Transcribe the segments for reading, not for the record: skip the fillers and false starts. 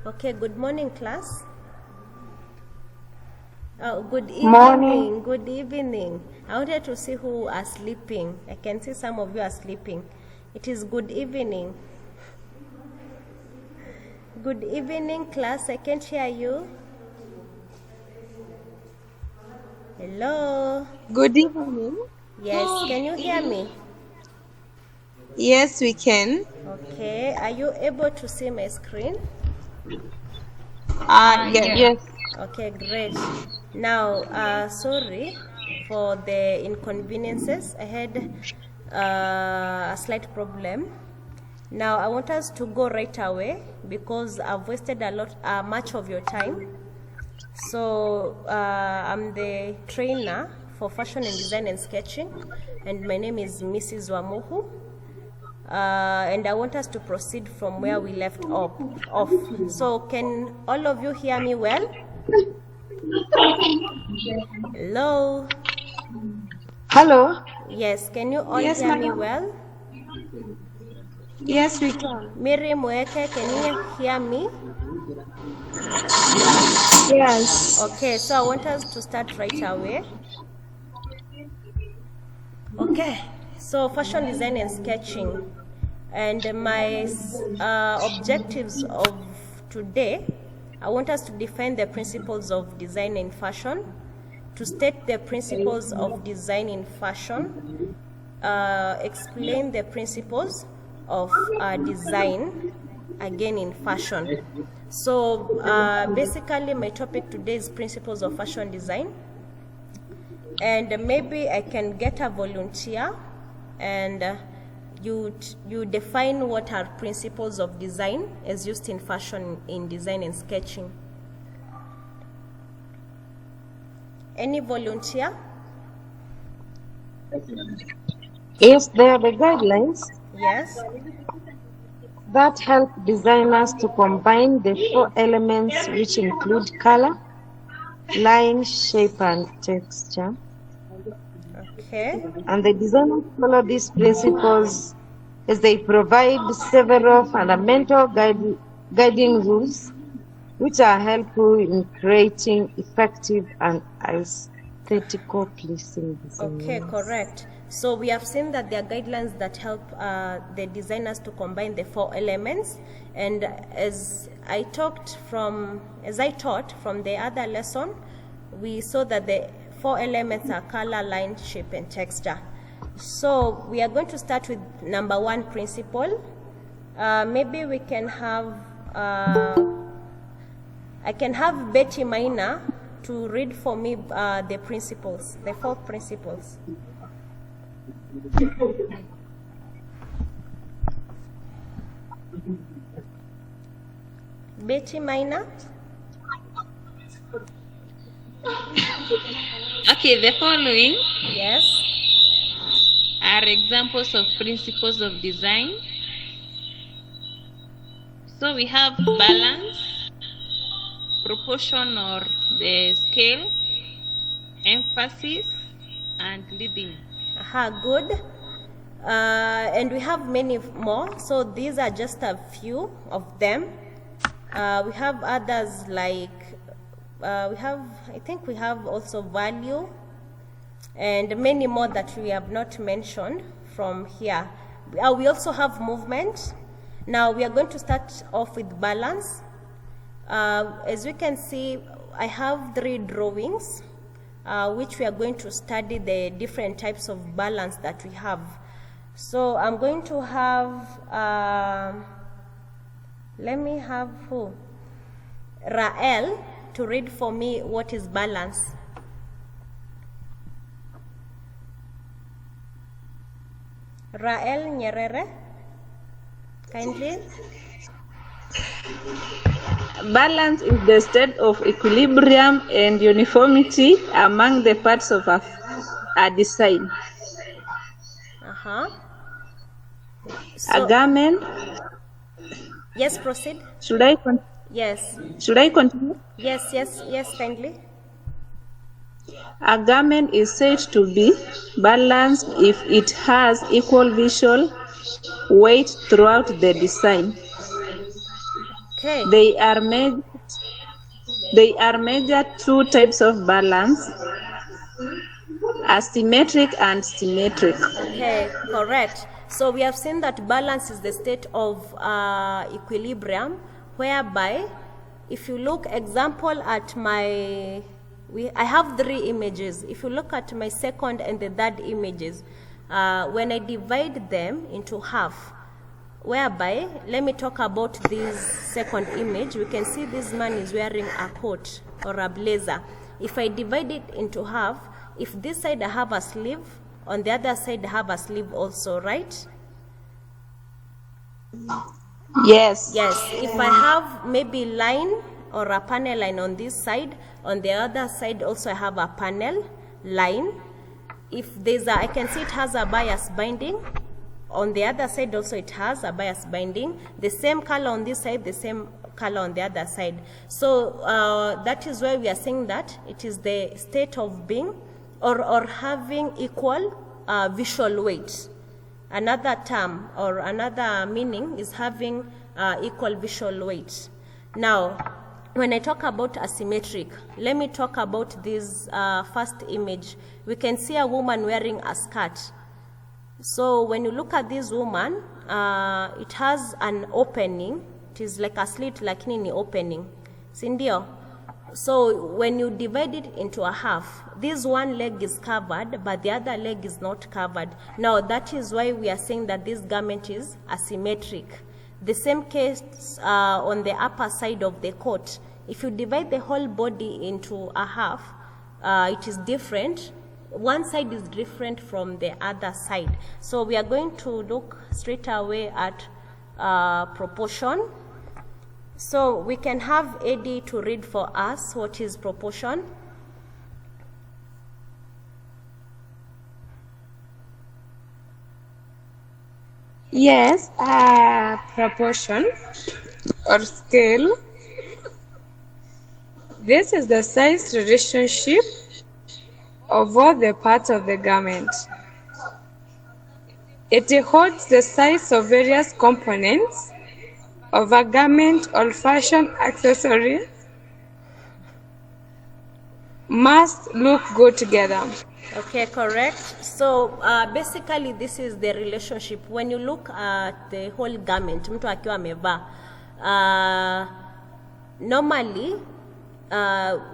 Okay, good morning, class. Oh, good Morning. evening. Good evening. I wanted to see who are sleeping. I can see some of you are sleeping. It is good evening. Good evening, class. I can't hear you. Hello. Good evening. Yes, can you hear me? Yes, we can. Okay, are you able to see my screen? Yes. Okay, great. Now, sorry for the inconveniences. I had a slight problem. Now, I want us to go right away because I've wasted much of your time. So, I'm the trainer for fashion and design and sketching, and my name is Mrs. Wamuhu. And I want us to proceed from where we left off. So, can all of you hear me well? Hello? Hello. Yes, can you all Yes, hear me madam. well? Yes, we can. Miri Mweke, can you hear me? Yes. Okay, so I want us to start right away. Okay, so fashion design and sketching. And my objectives of today, I want us to define the principles of design in fashion, to state the principles of design in fashion, explain the principles of design again in fashion. So basically my topic today is principles of fashion design, and maybe I can get a volunteer and you define what are principles of design as used in fashion in design and sketching. Any volunteer? Yes, there are the guidelines Yes. that help designers to combine the 4 elements, which include color, line, shape, and texture. Okay. And the designers follow these principles as they provide several fundamental guiding rules, which are helpful in creating effective and aesthetical pleasing designs. Okay, correct. So we have seen that there are guidelines that help the designers to combine the 4 elements, and as I taught from the other lesson, we saw that the 4 elements are color, line, shape, and texture. So we are going to start with number 1 principle. Maybe we can have I can have Betty Maina to read for me the principles, the 4 principles. Betty Maina? Okay, the following Yes. are examples of principles of design. So we have balance, proportion or the scale, emphasis, and leading. Good. And we have many more. So these are just a few of them. We have others like I think we have also value and many more that we have not mentioned from here. We also have movement. Now we are going to start off with balance. As we can see, I have 3 drawings which we are going to study the different types of balance that we have. So I'm going to have let me have Rael to read for me what is balance. Rael Nyerere, kindly. Balance is the state of equilibrium and uniformity among the parts of a design. So, a garment. Yes, proceed. Should I continue? Yes. Should I continue? Yes, kindly. A garment is said to be balanced if it has equal visual weight throughout the design. Okay. They are measured two types of balance, asymmetric and symmetric. Okay, correct. So we have seen that balance is the state of equilibrium, whereby if you look example at I have three images. If you look at my second and the third images, when I divide them into half, whereby, let me talk about this second image. We can see this man is wearing a coat or a blazer. If I divide it into half, if this side I have a sleeve, on the other side I have a sleeve also, right? Yes. Yes. If I have maybe line or a panel line on this side, on the other side also I have a panel line. If there's I can see it has a bias binding. On the other side also it has a bias binding. The same color on this side, the same color on the other side. So that is why we are saying that it is the state of being or having equal visual weight. Another term or another meaning is having equal visual weight. Now, when I talk about asymmetric, let me talk about this first image. We can see a woman wearing a skirt. So when you look at this woman, it has an opening. It is like a slit, like nini opening. Sindio? So when you divide it into a half, this one leg is covered, but the other leg is not covered. Now that is why we are saying that this garment is asymmetric. The same case on the upper side of the coat. If you divide the whole body into a half, it is different. One side is different from the other side. So we are going to look straight away at proportion. So we can have Eddie to read for us what is proportion. Yes, proportion or scale. This is the size relationship of all the parts of the garment. It holds the size of various components of a garment or fashion accessory must look good together. Okay, correct. So basically this is the relationship. When you look at the whole garment, mtu akiwa amevaa, normally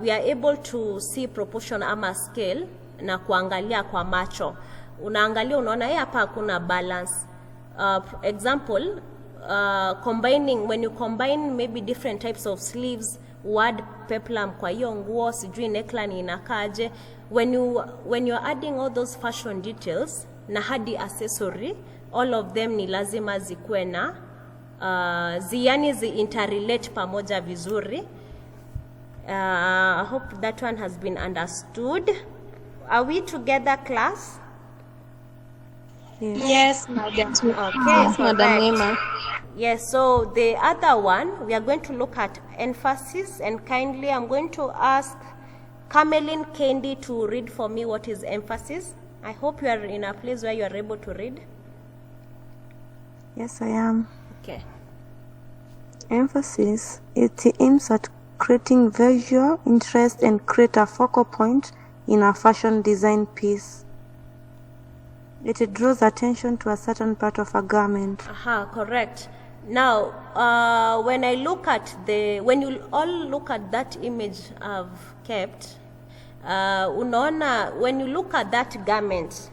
we are able to see proportion ama scale na kuangalia kwa macho. Unaangalia unaona hapa hakuna balance. Example, combining, when you combine maybe different types of sleeves, word peplum kwa hiyo nguo, sijui neckline inakaje, when you're adding all those fashion details na hadi accessory, all of them ni lazima zikuwe na ziani zi interrelate pamoja vizuri. I hope that one has been understood. Are we together, class? Yes, madam. Okay, Madam Emma. yes, so the other one, we are going to look at emphasis, and kindly I'm going to ask Cameline Kendi to read for me what is emphasis. I hope you are in a place where you are able to read. Yes, I am. Okay. Emphasis, it aims at creating visual interest and create a focal point in a fashion design piece. It draws attention to a certain part of a garment. Aha, correct. Now, when you all look at that image I've kept, unaona, when you look at that garment,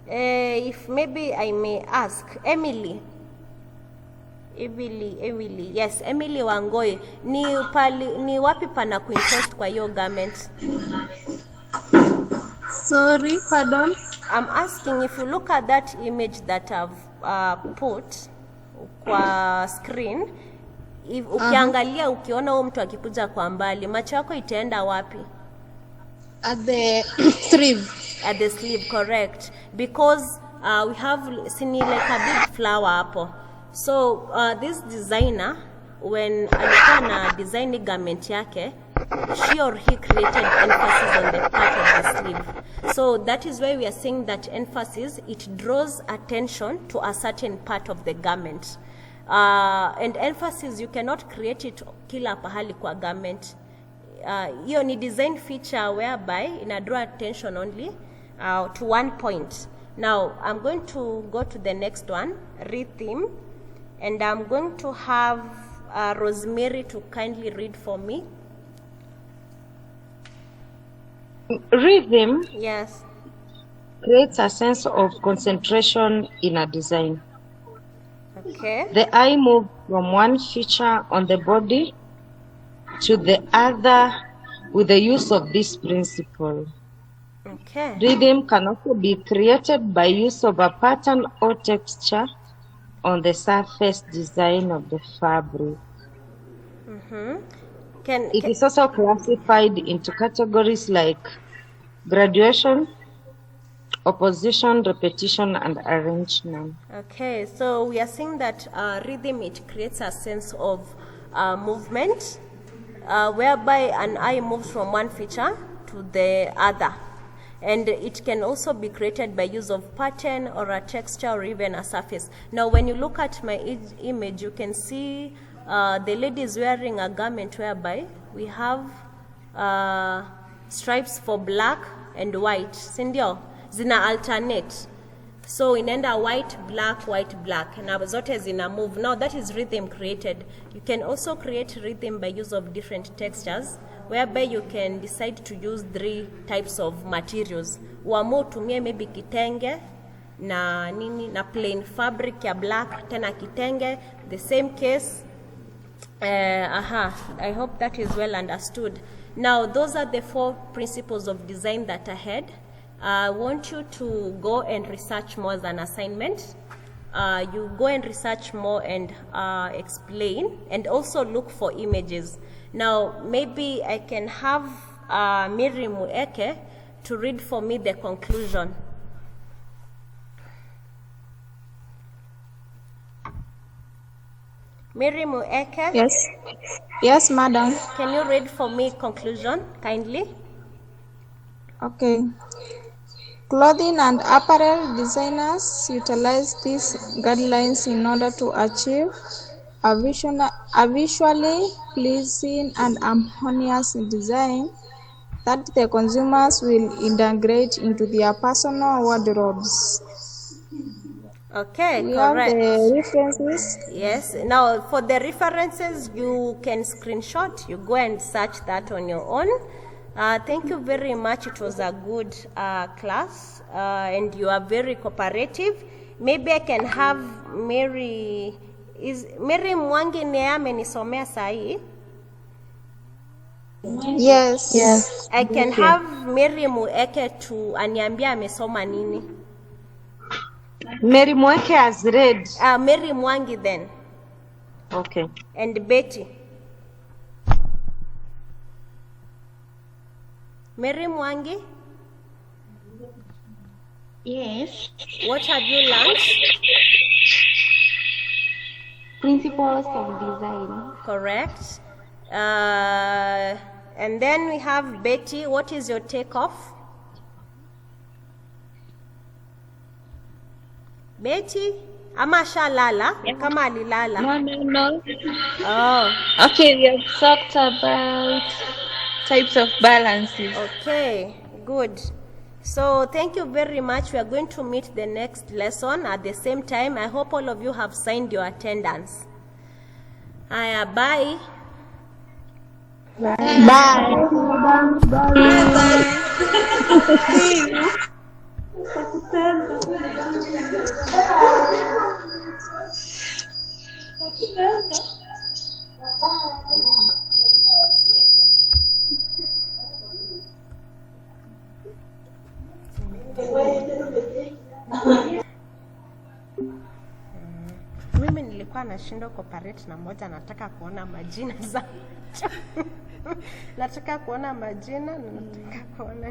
if maybe I may ask, Emily, yes, Emily Wangoi, ni wapi pana kuinterest kwa hiyo garment? Sorry, pardon. I'm asking, if you look at that image that I've put kwa screen, if ukiangalia ukiona huyo mtu akikuja kwa mbali, macho yako itaenda wapi? At the sleeve. At the sleeve, correct. Because we have seen like a big flower hapo. So this designer, when alikuwa na design garment yake, she or he created emphasis on the part of the sleeve. So that is why we are saying that emphasis, it draws attention to a certain part of the garment. And emphasis, you cannot create it kila pahali kwa garment. Hiyo ni design feature whereby ina draw attention only to one point. Now I'm going to go to the next one, rhythm, and I'm going to have Rosemary to kindly read for me. Rhythm Yes. creates a sense of concentration in a design. Okay. The eye moves from one feature on the body to the other with the use of this principle. Okay. Rhythm can also be created by use of a pattern or texture on the surface design of the fabric. It is also classified into categories like graduation, opposition, repetition, and arrangement. Okay, so we are saying that rhythm, it creates a sense of movement, whereby an eye moves from one feature to the other. And it can also be created by use of pattern or a texture or even a surface. Now, when you look at my image, you can see the lady is wearing a garment whereby we have stripes for black and white. Sindio, zina alternate. So inaenda white, black. Na zote zina move. Now that is rhythm created. You can also create rhythm by use of different textures, whereby you can decide to use 3 types of materials. Uamue tumie maybe kitenge na plain fabric ya black, tena kitenge, the same case. I hope that is well understood. Now, those are the 4 principles of design that I had. I want you to go and research more as an assignment. You go and research more and explain, and also look for images. Now, maybe I can have Miri Mueke to read for me the conclusion. Miri Mueke? Yes. Yes, madam. Can you read for me conclusion, kindly? Okay. Clothing and apparel designers utilize these guidelines in order to achieve a visually pleasing and harmonious design that the consumers will integrate into their personal wardrobes. Okay, We correct. have the references. Yes. Now, for the references, you can screenshot. You go and search that on your own. Thank you very much. It was a good class, and you are very cooperative. Maybe I can have Mary. Is Mary Mwangi ne amenisomea sahi? Yes. Yes. I can have Mary Mueke to aniambia amesoma nini. Mary Mweke has read. Mary Mwangi then. Okay. And Betty. Mary Mwangi, Yes. what have you learned? Principles of design. Correct. And then we have Betty. What is your takeoff? Betty? Ama shalala? Kama alilala? No. Oh, Okay, we have talked about types of balances. okay. Good. So thank you very much. We are going to meet the next lesson at the same time. I hope all of you have signed your attendance. Aya, bye. Mimi nilikuwa nashindwa cooperate na moja, nataka kuona majina za nataka kuona majina na nataka kuona